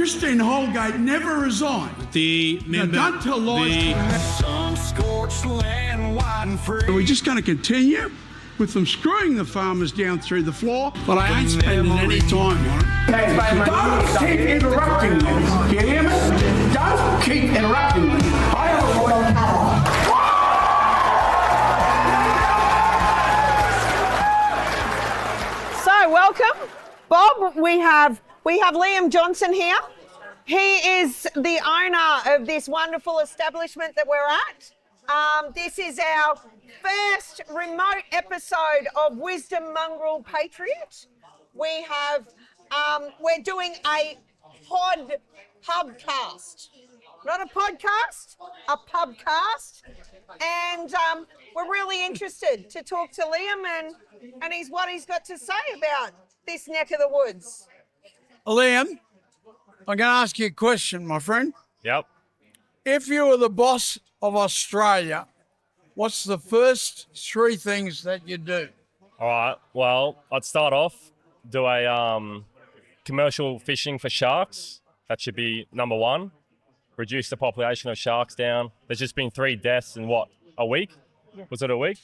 Christine Holgate never resigned. Now, don't tell lies. Some scorched land, wide and free. Are we just going to continue with them screwing the farmers down through the floor? But I ain't spending any time on it. Don't keep interrupting me. You hear me? Don't keep interrupting me. I have a royal cover. So welcome, Bob. We have Liam Johnson here. He is the owner of this wonderful establishment that we're at. This is our first remote episode of Wisdom Mongrel Patriot. We have, we're doing a PUBCAST. Not a podcast, a PUBCAST. And we're really interested to talk to Liam and what he's got to say about this neck of the woods. Liam, I'm going to ask you a question, my friend. Yep. If you were the boss of Australia, what's the first three things that you do? All right. Well, I'd start off, do a commercial fishing for sharks. That should be number one. Reduce the population of sharks down. There's just been 3 deaths in what, a week? Was it a week?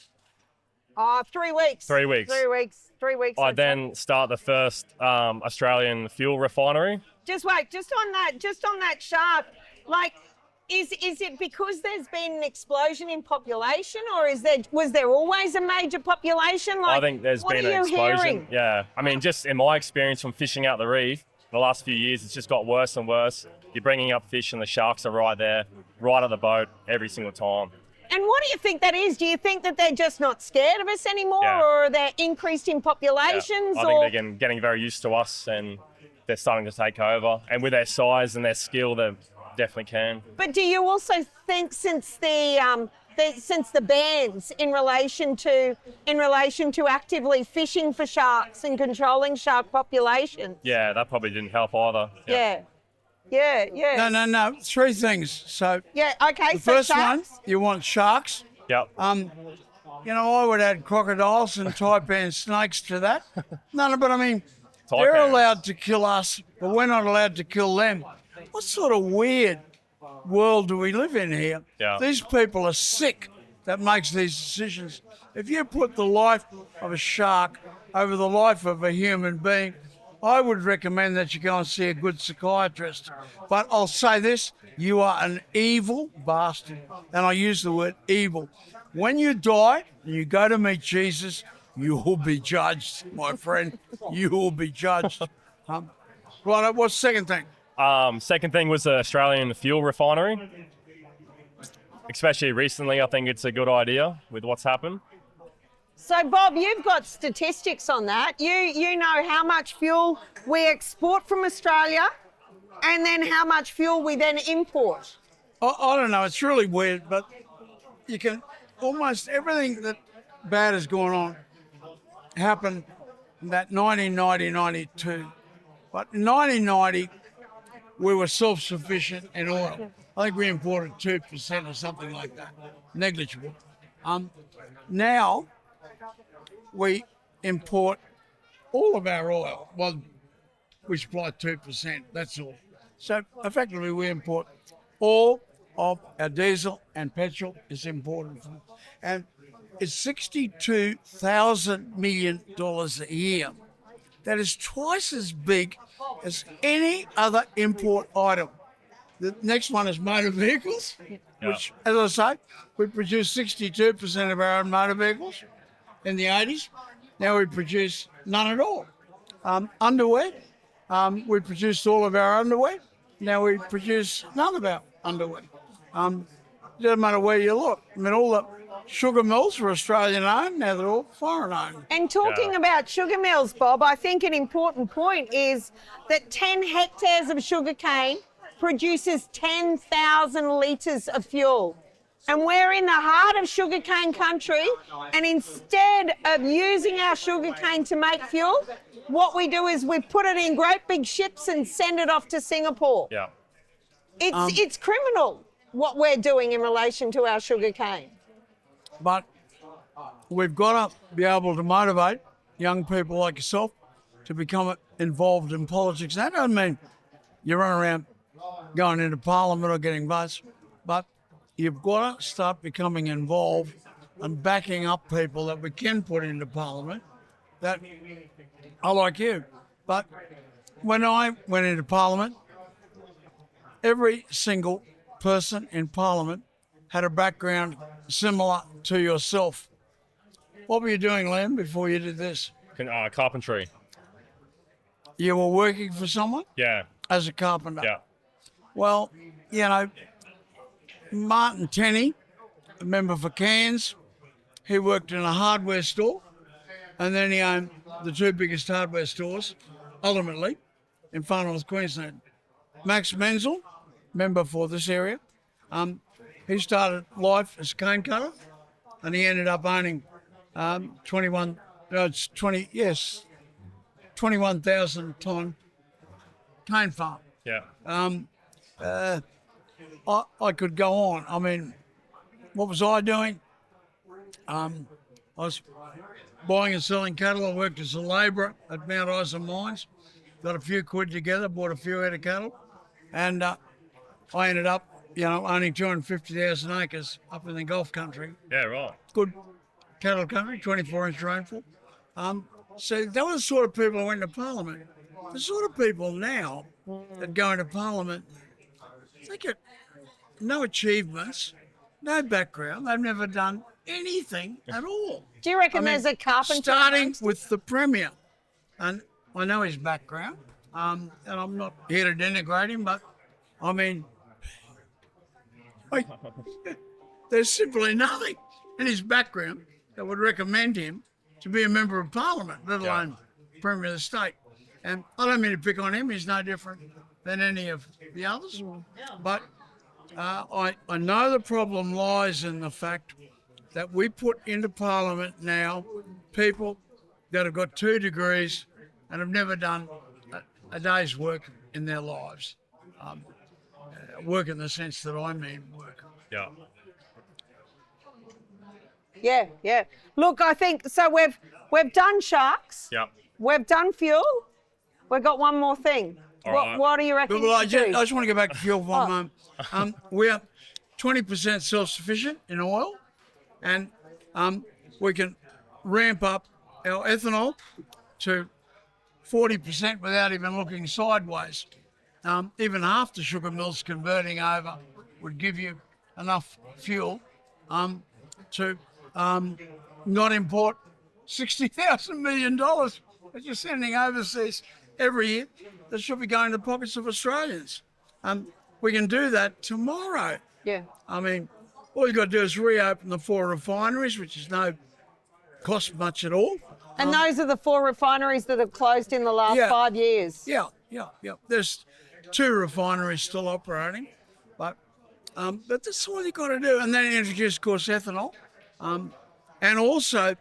3 weeks. 3 weeks. 3 weeks. 3 weeks. I'd then start the first Australian fuel refinery. Just wait, just on that shark, like, is it because there's been an explosion in population, or was there always a major population? Like, I think there's been an explosion. Yeah. I mean, just in my experience from fishing out the reef, the last few years, it's just got worse and worse. You're bringing up fish and the sharks are right there, right at the boat every single time. And what do you think that is? Do you think that they're just not scared of us anymore, Yeah. or they're increased in populations? Yeah. I think they're getting very used to us and they're starting to take over. And with their size and their skill, they definitely can. But do you also think since the bans in relation to actively fishing for sharks and controlling shark populations? Yeah, that probably didn't help either. Yeah. No. 3 things. So Yeah, okay, the so first sharks. one, you want sharks. Yep. I would add crocodiles and taipan snakes to that. No, but I mean, they're Taipans. allowed to kill us, but we're not allowed to kill them. What sort of weird world do we live in here? Yeah. These people are sick that makes these decisions. If you put the life of a shark over the life of a human being, I would recommend that you go and see a good psychiatrist. But I'll say this, you are an evil bastard. And I use the word evil. When you die and you go to meet Jesus, you will be judged, my friend. You will be judged. Right, what's the second thing? Second thing was the Australian fuel refinery. Especially recently, I think it's a good idea with what's happened. So, Bob, you've got statistics on that. You know how much fuel we export from Australia and then how much fuel we then import. I don't know, it's really weird, but you can almost everything that bad is going on happened in that 1990-92. But in 1990, we were self-sufficient in oil. I think we imported 2% or something like that, negligible. Now, we import all of our oil. Well, we supply 2%, that's all. So effectively we import all of our diesel and petrol is imported from, and it's $62,000 million a year. That is twice as big as any other import item. The next one is motor vehicles, which, as I say, we produce 62% of our own motor vehicles in the 80s. Now we produce none at all. Underwear, we produced all of our underwear. Now we produce none of our underwear. Doesn't matter where you look. I mean, all the sugar mills were Australian owned, now they're all foreign owned. And talking about sugar mills, Bob, I think an important point is that 10 hectares of sugarcane produces 10,000 litres of fuel. And we're in the heart of sugarcane country, and instead of using our sugarcane to make fuel, what we do is we put it in great big ships and send it off to Singapore. Yeah. It's criminal what we're doing in relation to our sugarcane. But we've got to be able to motivate young people like yourself to become involved in politics. That doesn't mean you run around going into Parliament or getting votes, but you've got to start becoming involved and backing up people that we can put into Parliament that are like you. But when I went into Parliament, every single person in Parliament had a background similar to yourself. What were you doing, Liam, before you did this? Carpentry. You were working for someone Yeah. as a carpenter. Yeah. Well, you know, Martin Tenney, a member for Cairns, he worked in a hardware store, and then he owned the two biggest hardware stores, ultimately, in far North Queensland. Max Menzel, member for this area, he started life as a cane cutter, and he ended up owning 21,000 tonne cane farm. Yeah. I could go on. I mean, what was I doing? I was buying and selling cattle. I worked as a labourer at Mount Isa Mines. Got a few quid together, bought a few head of cattle, and I ended up, owning 250,000 acres up in the Gulf country. Yeah, right. Good cattle country, 24-inch rainfall. So they were the sort of people who went to Parliament. The sort of people now that go into Parliament, they get no achievements, no background. They've never done anything at all. Do you reckon there's a carpenter? Starting with the Premier. And I know his background, and I'm not here to denigrate him, but I mean, there's simply nothing in his background that would recommend him to be a member of Parliament, let alone Premier of the state. And I don't mean to pick on him, he's no different than any of the others. But I know the problem lies in the fact that we put into Parliament now people that have got 2 degrees and have never done a day's work in their lives. Work in the sense that I mean work. Yeah. Yeah. Look, I think so. We've done sharks. Yeah. We've done fuel. We've got one more thing. All right. What do you reckon? Well, I you should do? just want to go back to fuel for one moment. We're 20% self-sufficient in oil, and we can ramp up our ethanol to 40% without even looking sideways. Even half the sugar mills converting over would give you enough fuel to not import $60,000 million that you're sending overseas every year that should be going to the pockets of Australians. We can do that tomorrow. Yeah. I mean, all you've got to do is reopen the 4 refineries, which is no cost much at all. And those are the 4 refineries that have closed in the last 5 years. Yeah. There's 2 refineries still operating, but that's all you've got to do. And then introduce, of course, ethanol. And also,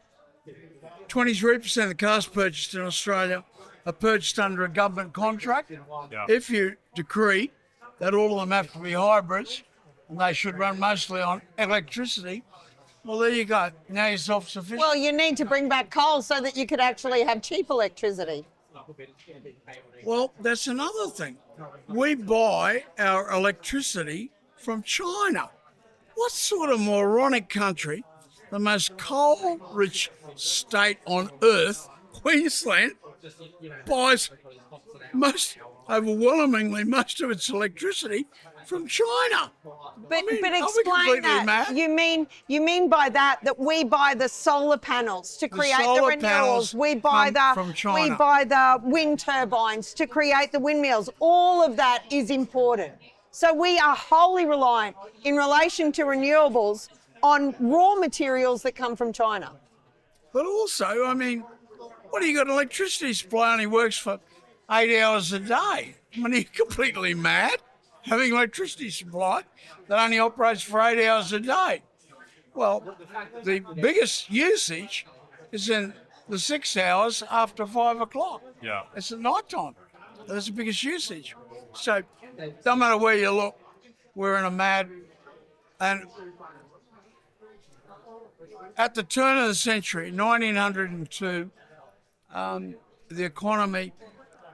23% of the cars purchased in Australia are purchased under a government contract. Yeah. If you decree that all of them have to be hybrids, and they should run mostly on electricity, well, there you go. Now you're self-sufficient. Well, you need to bring back coal so that you could actually have cheap electricity. Well, that's another thing. We buy our electricity from China. What sort of moronic country, the most coal-rich state on earth, Queensland, buys overwhelmingly most of its electricity from China? But are we explain completely that. mad? You mean by that we buy the solar panels to create the solar renewables. panels We buy come from China. we buy the wind turbines to create the windmills. All of that is imported. So we are wholly reliant in relation to renewables on raw materials that come from China. But also, I mean, what do you got? Electricity supply only works for 8 hours a day. I mean, are you completely mad? Having electricity supply that only operates for 8 hours a day. Well, the biggest usage is in the 6 hours after 5 o'clock. Yeah. It's at night time. That's the biggest usage. So, no matter where you look, we're in a mad. And at the turn of the century, 1902, the economy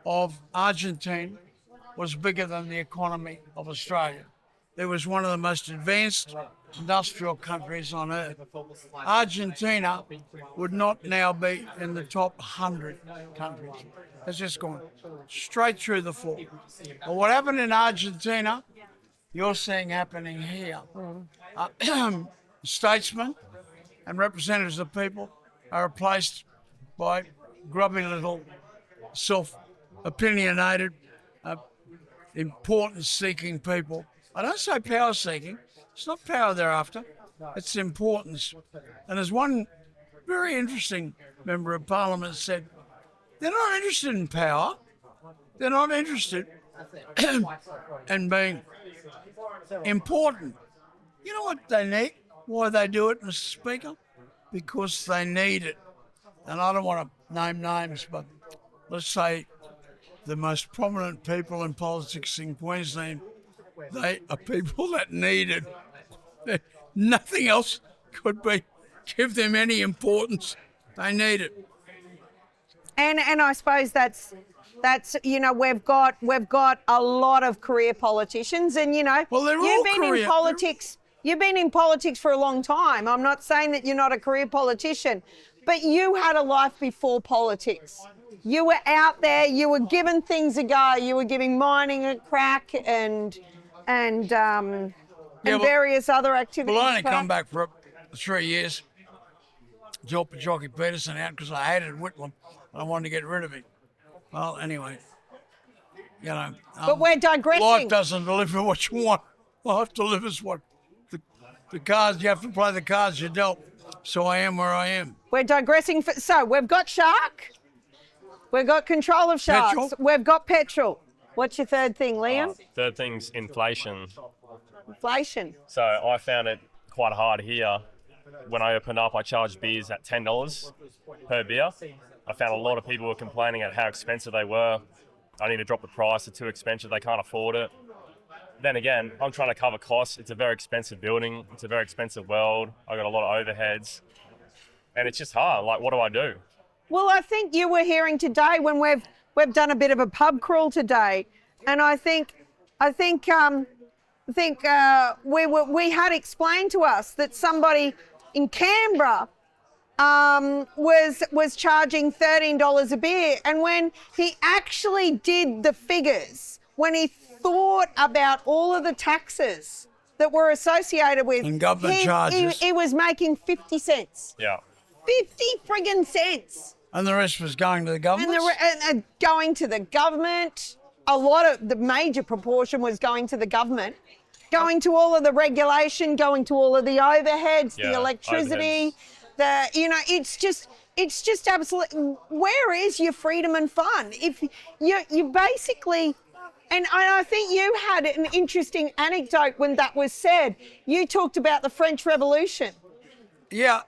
of Argentina was bigger than the economy of Australia. It was one of the most advanced industrial countries on earth. Argentina would not now be in the top 100 countries. It's just gone straight through the floor. But what happened in Argentina, you're seeing happening here. Statesmen and representatives of people are replaced by grubby little self-opinionated, importance-seeking people. I don't say power-seeking. It's not power they're after. It's importance. And there's one very interesting member of Parliament said, they're not interested in power. They're not interested in being important. You know what they need? Why they do it, Mr. Speaker? Because they need it. And I don't want to name names, but let's say the most prominent people in politics in Queensland, they are people that need it. Nothing else could give them any importance. They need it. And I suppose that's we've got a lot of career politicians, and Well, they're all you've been career. in politics. You've been in politics for a long time. I'm not saying that you're not a career politician, but you had a life before politics. You were out there. You were giving things a go. You were giving mining a crack and various other activities. Well, I only come back for 3 years to help Jockey Peterson out because I hated Whitlam and I wanted to get rid of him. Well, anyway, but we're digressing. Life doesn't deliver what you want. Life delivers what the cards. You have to play the cards you dealt. So I am where I am. We're digressing. So we've got shark. We've got control of sharks. Petrol. We've got petrol. What's your third thing, Liam? Third thing's inflation. Inflation. So I found it quite hard here. When I opened up, I charged beers at $10 per beer. I found a lot of people were complaining at how expensive they were. I need to drop the price, they're too expensive, they can't afford it. Then again, I'm trying to cover costs. It's a very expensive building. It's a very expensive world. I got a lot of overheads. And it's just hard. Like, what do I do? Well, I think you were hearing today when we've done a bit of a pub crawl today, and I think we had explained to us that somebody in Canberra was charging $13 a beer, and when he actually did the figures, when he thought about all of the taxes that were associated with And government charges. he was making 50 cents. Yeah. 50 friggin' cents. And the rest was going to the government. And going to the government. A lot of the major proportion was going to the government, going to all of the regulation, going to all of the overheads, the electricity, it's just absolute. Where is your freedom and fun? If you basically, and I think you had an interesting anecdote when that was said. You talked about the French Revolution. Yeah.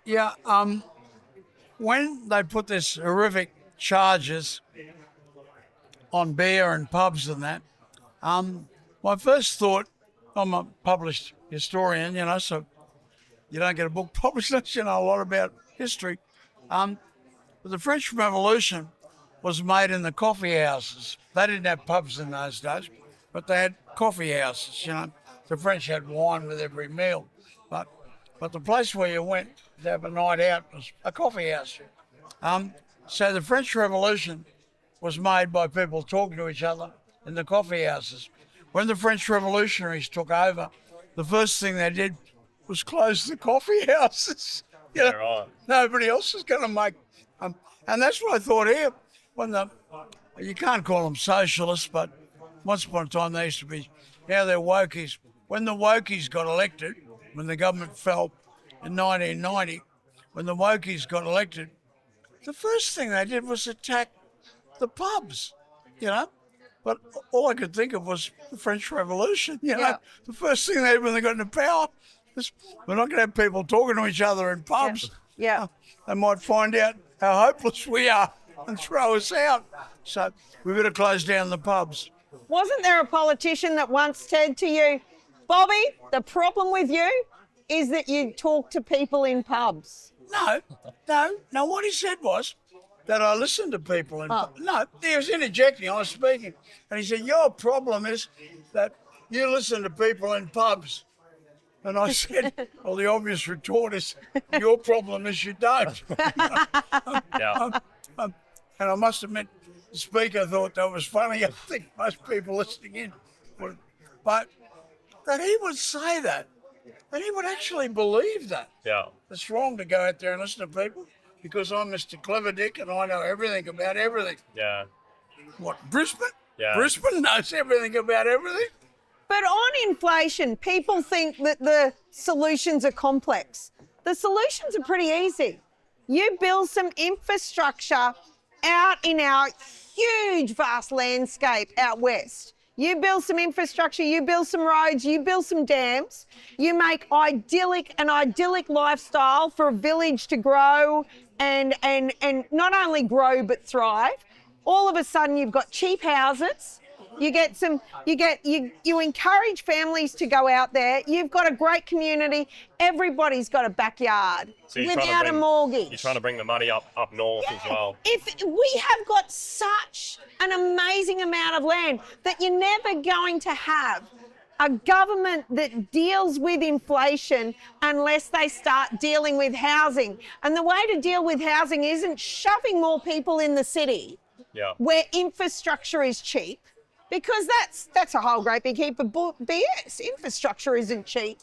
When they put this horrific charges on beer and pubs and that, my first thought, I'm a published historian, so you don't get a book published unless you know a lot about history. But the French Revolution was made in the coffee houses. They didn't have pubs in those days, but they had coffee houses, The French had wine with every meal. But the place where you went to have a night out was a coffee house. So the French Revolution was made by people talking to each other in the coffee houses. When the French revolutionaries took over, the first thing they did was close the coffee houses. Right. Nobody else is going to make. And that's what I thought here. You can't call them socialists, but once upon a time they used to be. Now they're wokies. When the wokies got elected, when the government fell in 1990, when the wokies got elected, the first thing they did was attack the pubs, But all I could think of was the French Revolution, The first thing they did when they got into power was, we're not going to have people talking to each other in pubs. Yeah. They might find out how hopeless we are and throw us out. So we better close down the pubs. Wasn't there a politician that once said to you, Bobby, the problem with you is that you talk to people in pubs? No. What he said was, that I listen to people. And no, he was interjecting. I was speaking, and he said, "Your problem is that you listen to people in pubs." And I said, "Well, the obvious retort is, your problem is you don't." Yeah. And I must admit, the speaker thought that was funny. I think most people listening in would. But that he would say that, and he would actually believe that. Yeah. It's wrong to go out there and listen to people because I'm Mr. Clever Dick and I know everything about everything. Yeah. What, Brisbane? Yeah. Brisbane knows everything about everything. But on inflation, people think that the solutions are complex. The solutions are pretty easy. You build some infrastructure out in our huge, vast landscape out west. You build some infrastructure, you build some roads, you build some dams, you make an idyllic lifestyle for a village to grow and not only grow but thrive. All of a sudden you've got cheap houses. You encourage families to go out there. You've got a great community. Everybody's got a backyard So you're without a mortgage. You're trying to bring the money up north as well. If we have got such an amazing amount of land that you're never going to have a government that deals with inflation unless they start dealing with housing. And the way to deal with housing isn't shoving more people in the city where infrastructure is cheap. Because that's a whole great big heap of BS. Infrastructure isn't cheap.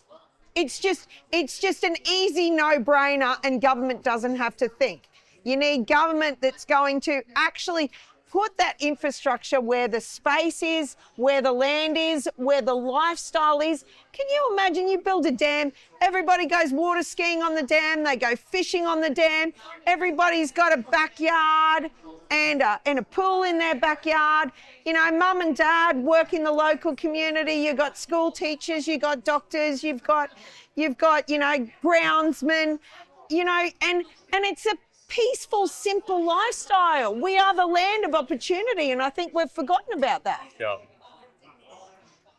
It's just an easy no-brainer and government doesn't have to think. You need government that's going to actually put that infrastructure where the space is, where the land is, where the lifestyle is. Can you imagine you build a dam, everybody goes water skiing on the dam, they go fishing on the dam, everybody's got a backyard and a pool in their backyard. You know, mum and dad work in the local community, you've got school teachers, you've got doctors, you've got groundsmen, and it's a peaceful, simple lifestyle. We are the land of opportunity, and I think we've forgotten about that. Yeah.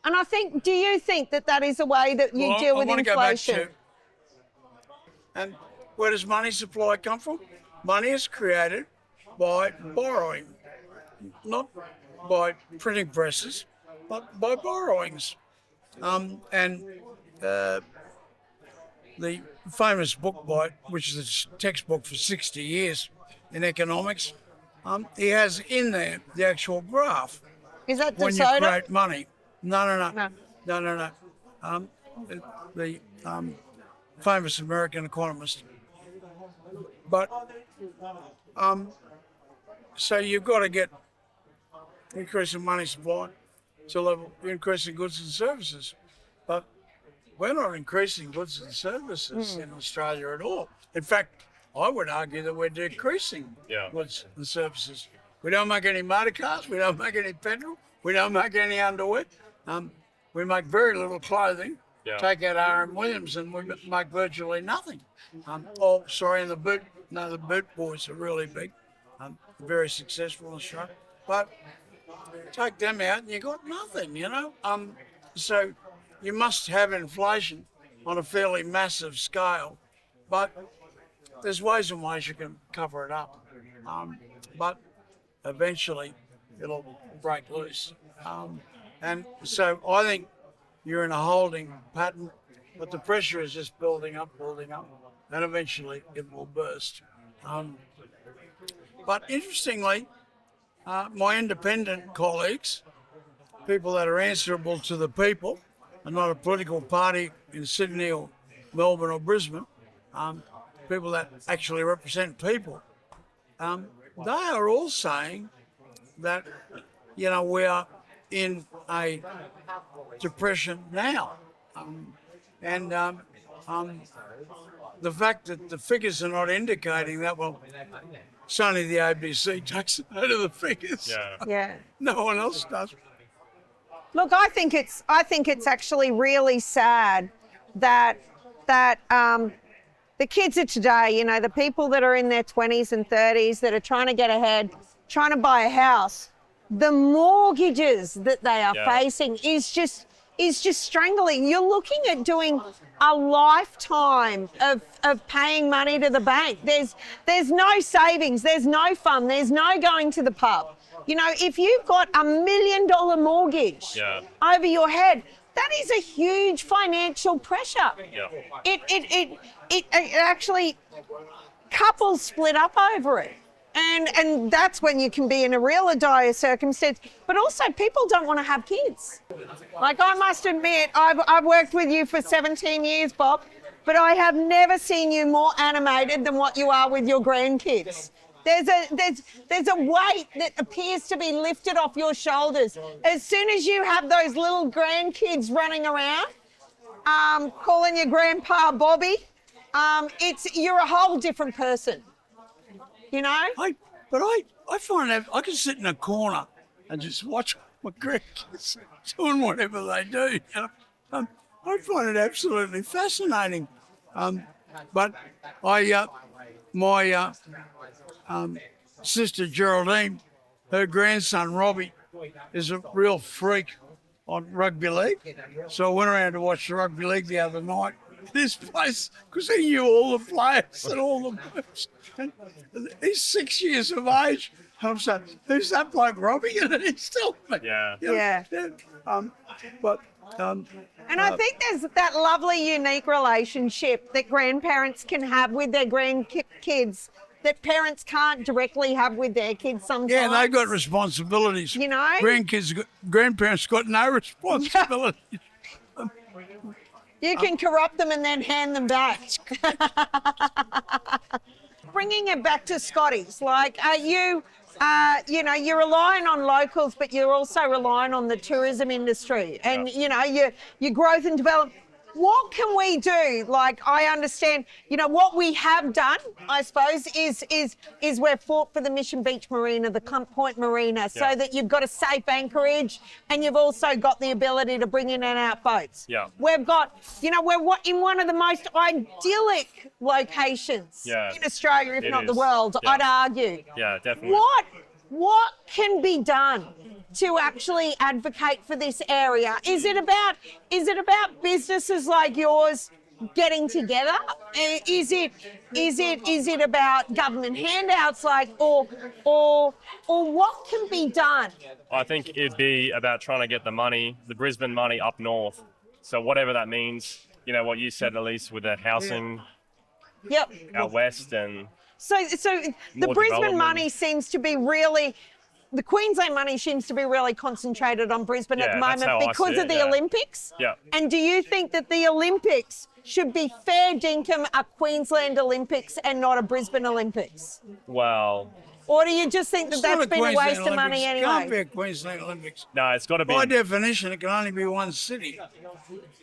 And do you think that is a way that you deal with inflation? And where does money supply come from? Money is created by borrowing, not by printing presses, but by borrowings. The famous book which is a textbook for 60 years in economics, he has in there the actual graph. Is that when soda? you create money? No. The famous American economist. But so you've got to get increasing money supply to level increasing goods and services, but we're not increasing goods and services in Australia at all. In fact, I would argue that we're decreasing goods and services. We don't make any motor cars, we don't make any petrol, we don't make any underwear. We make very little clothing. Take out R.M. Williams and we make virtually nothing. And the boot boys are really big, very successful in Australia. But take them out and you got nothing, So you must have inflation on a fairly massive scale, but there's ways and ways you can cover it up. But eventually it'll break loose. And so I think you're in a holding pattern, but the pressure is just building up, and eventually it will burst. But interestingly, my independent colleagues, people that are answerable to the people, and not a political party in Sydney or Melbourne or Brisbane, people that actually represent people, they are all saying that, we are in a depression now. The fact that the figures are not indicating that, well, it's only the ABC takes it out of the figures. Yeah. No one else does. Look, I think it's actually really sad that the kids of today, the people that are in their 20s and 30s that are trying to get ahead, trying to buy a house, the mortgages that they are facing is just is just strangling. You're looking at doing a lifetime of paying money to the bank. There's no savings, there's no fun, there's no going to the pub. You know, if you've got $1 million mortgage over your head, that is a huge financial pressure. Yeah. It actually, couples split up over it. And that's when you can be in a real dire circumstance. But also, people don't want to have kids. Like, I must admit, I've worked with you for 17 years, Bob, but I have never seen you more animated than what you are with your grandkids. There's a weight that appears to be lifted off your shoulders. As soon as you have those little grandkids running around, calling your grandpa Bobby, you're a whole different person. You know? I find that I can sit in a corner and just watch my grandkids doing whatever they do. You know? I find it absolutely fascinating. But my sister Geraldine, her grandson Robbie, is a real freak on rugby league. So I went around to watch the rugby league the other night. This place, because he knew all the players and all the moves. And he's 6 years of age. And I'm saying, who's that bloke, Robbie? And he's still me. Yeah. You know, And I think there's that lovely, unique relationship that grandparents can have with their grandkids that parents can't directly have with their kids sometimes. yeah, they've got responsibilities. You know? Grandparents got no responsibilities. You can corrupt them and then hand them back. Bringing it back to Scotties, like, are you, you're relying on locals, but you're also relying on the tourism industry and, your growth and development. What can we do? Like, I understand, what we have done, I suppose, is we've fought for the Mission Beach Marina, the Clump Point Marina, so that you've got a safe anchorage and you've also got the ability to bring in and out boats. Yeah. We've got, we're in one of the most idyllic locations in Australia, if not the world, I'd argue. Yeah, definitely. What can be done to actually advocate for this area? Is it about businesses like yours getting together? Is it about government handouts, or what can be done? I think it'd be about trying to get the Brisbane money up north. So whatever that means, what you said, Elise, with the housing out west and So the Brisbane money seems to be really, the Queensland money seems to be really concentrated on Brisbane at the moment because of the Olympics. Yeah. And do you think that the Olympics should be fair dinkum a Queensland Olympics and not a Brisbane Olympics? Well, or do you just think that that's been a waste of money anyway? It can't be a Queensland Olympics. no, it's got to be. By definition, it can only be one city.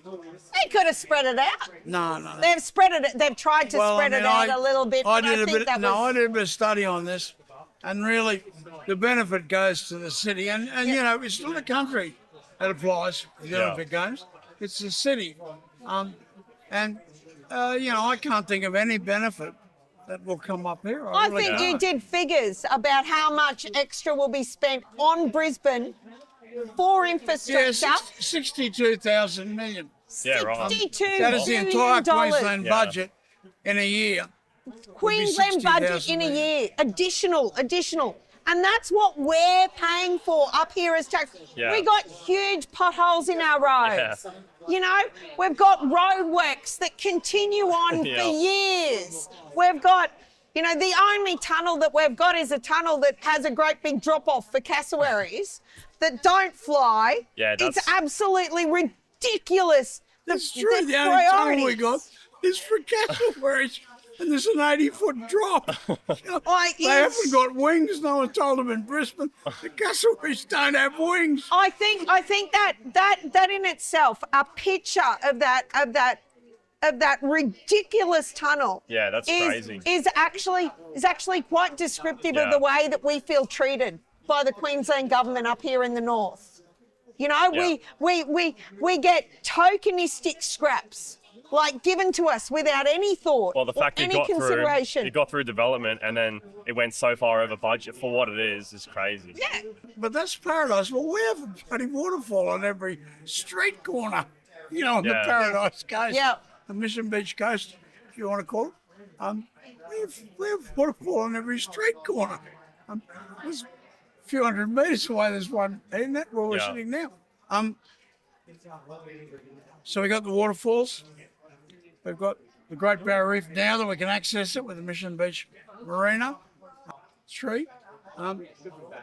They could have spread it out. No. They've spread it. They've tried to spread it out a little bit. I did a bit of study on this, and really, the benefit goes to the city. And it's not a country that applies to the Olympic Games. It's the city. I can't think of any benefit that will come up here. I think you did figures about how much extra will be spent on Brisbane for infrastructure. Yeah, 62,000 million. Yeah, right. $62 That is the entire Queensland budget in a year. Queensland budget in a year, additional. And that's what we're paying for up here as tax. Yeah. We got huge potholes in our roads. Yeah. We've got roadworks that continue on for years. We've got, the only tunnel that we've got is a tunnel that has a great big drop-off for cassowaries that don't fly. Yeah, it's absolutely ridiculous. That's true. The only tunnel we got is for cassowaries. And there's an 80-foot drop. They haven't got wings. No one told them in Brisbane. The cassowaries don't have wings. I think that in itself, a picture of that ridiculous tunnel. Yeah, that's crazy. Is actually quite descriptive of the way that we feel treated by the Queensland government up here in the north. We get tokenistic scraps like given to us without any thought Well, the fact or it any got consideration. through, it got through development, and then it went so far over budget for what it is crazy. Yeah. But that's paradise. Well, we have a bloody waterfall on every street corner, on the Yeah. Paradise Coast, Yeah. the Mission Beach Coast, if you want to call it. We have waterfall on every street corner. There's a few hundred metres away, there's one, isn't it, where we're Yeah. sitting now? So we got the waterfalls. We've got the Great Barrier Reef now that we can access it with the Mission Beach Marina. 3.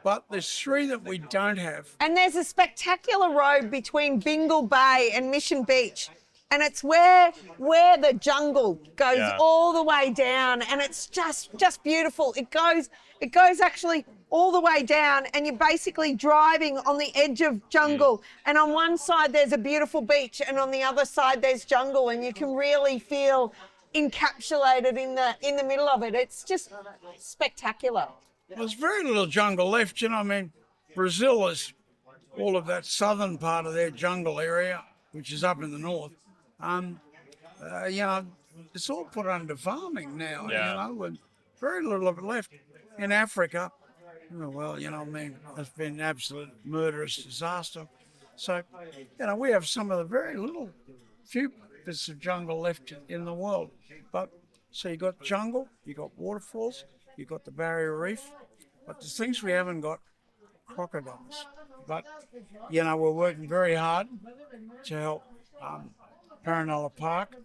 But there's 3 that we don't have. And there's a spectacular road between Bingle Bay and Mission Beach. And it's where the jungle goes Yeah. all the way down, and it's just beautiful. It goes actually all the way down, and you're basically driving on the edge of jungle. And on one side there's a beautiful beach, and on the other side there's jungle, and you can really feel encapsulated in the middle of it. It's just spectacular. There's very little jungle left, Brazil is all of that southern part of their jungle area, which is up in the north. It's all put under farming now, Yeah. with very little of it left. In Africa, it's been an absolute murderous disaster. So, we have some of the very few bits of jungle left in the world. But, so you got jungle, you got waterfalls, you got the barrier reef, but the things we haven't got, crocodiles. But, we're working very hard to help Paranella Park.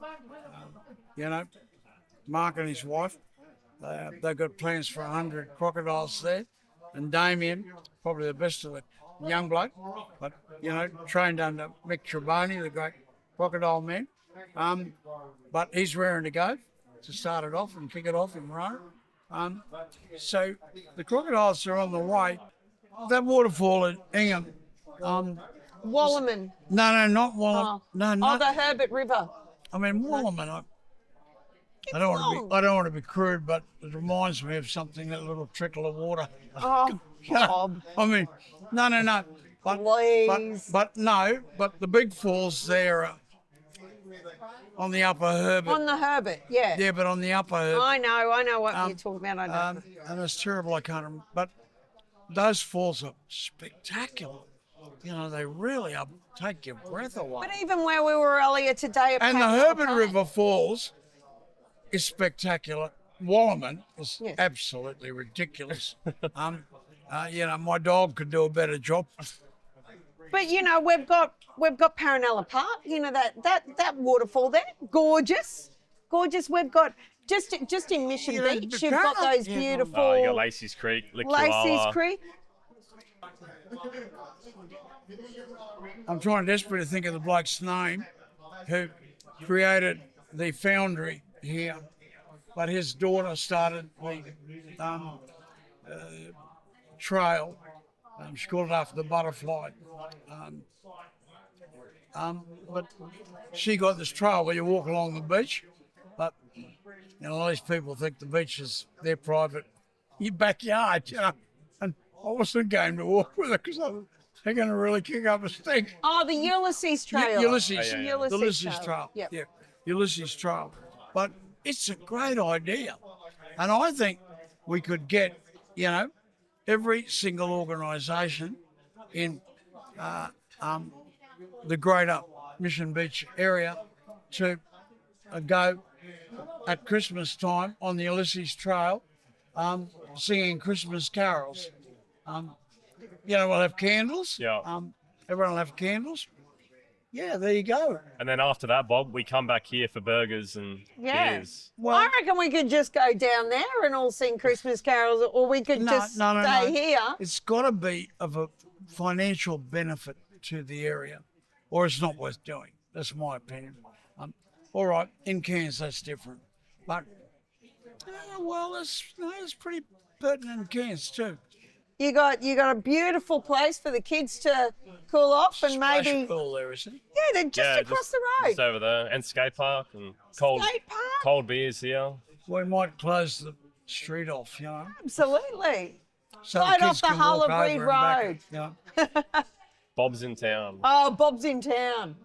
Mark and his wife, they've got plans for 100 crocodiles there. And Damien, probably the best of the young bloke, but, trained under Mick Treboni, the great crocodile man. But he's raring to go to start it off and kick it off in Rome. So the crocodiles are on the way. That waterfall in Ingham. Wallerman. No, not Wallerman. No, the Herbert River. Wallerman. I don't want to be crude, but it reminds me of something, that little trickle of water. Oh, Bob. No. Please. But the big falls there are on the upper Herbert. On the Herbert, yeah. Yeah, but on the upper Herbert. I know what you're talking about. I know. And it's terrible, I can't remember. But those falls are spectacular. They really take your breath away. But even where we were earlier today, And the Herbert River Falls is spectacular. Wallerman is absolutely ridiculous. My dog could do a better job. But we've got Paranella Park. That waterfall there, gorgeous. We've got just in Mission Beach. You've got those beautiful. You got Lacey's Creek, Lacey's Creek. I'm trying desperately to think of the bloke's name who created the foundry here, but his daughter started the trail. She called it after the butterfly. But she got this trail where you walk along the beach, but all these people think the beach is their private backyard, and I wasn't going to walk with her because they're going to really kick up a stink. Oh, the Ulysses Trail. Ulysses. Yeah. The Ulysses Trail. Yep. Yeah, Ulysses Trail. But it's a great idea. And I think we could get, every single organisation in the greater Mission Beach area to go at Christmas time on the Ulysses Trail singing Christmas carols. We'll have candles. Yeah. Everyone will have candles. Yeah, there you go. And then after that, Bob, we come back here for burgers and beers. Well, I reckon we could just go down there and all sing Christmas carols, or we could just stay here. It's got to be of a financial benefit to the area, or it's not worth doing. That's my opinion. All right, in Cairns that's different, but it's pretty pertinent in Cairns too. You got a beautiful place for the kids to cool off and Splash maybe pool there, isn't it? yeah, they're just across the road. Just over there. And skate park and Skate park? cold beers here. We might close the street off, Absolutely. so Right the off kids the can walk Hulla over Breed and back, Road. Bob's in town. Oh, Bob's in town.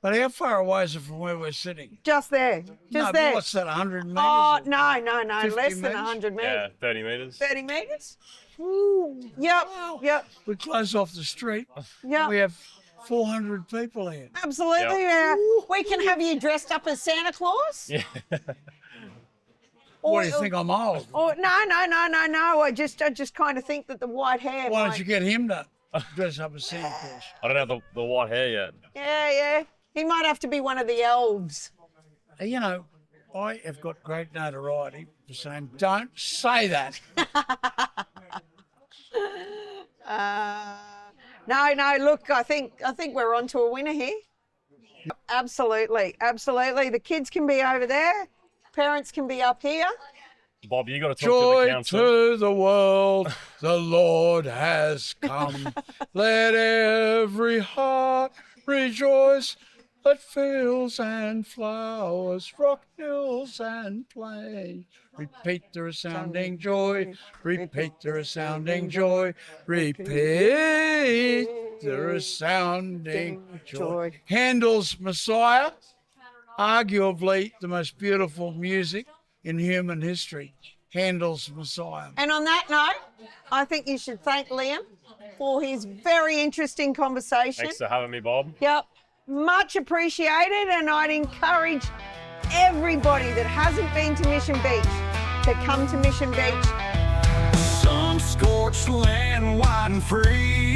But how far away is it from where we're sitting? Just there. No, Just but there. what's that, 100 metres? Oh, or- no. 50 Less than metres? 100 metres. Yeah, 30 meters. 30 metres? Yep. Yep. We close off the street. Yep. We have 400 people here. Absolutely. We can have you dressed up as Santa Claus. Yeah. What do you think, I'm old? Oh, no. I just kind of think that the white hair. Why might- don't you get him to dress up as Santa Claus? I don't have the white hair yet. Yeah. He might have to be one of the elves. You know, I have got great notoriety for saying, don't say that. No. Look, I think we're on to a winner here. Absolutely. The kids can be over there. Parents can be up here. Bob, you got to talk to the Joy council. to the world, the Lord has come. Let every heart rejoice. Let fields and flowers rock hills and plain. Repeat the resounding joy. Repeat the resounding joy. Repeat the resounding joy. Handel's Messiah, arguably the most beautiful music in human history. Handel's Messiah. And on that note, I think you should thank Liam for his very interesting conversation. Thanks for having me, Bob. Yep. Much appreciated, and I'd encourage everybody that hasn't been to Mission Beach to come to Mission Beach. Sun-scorched land, wide and free.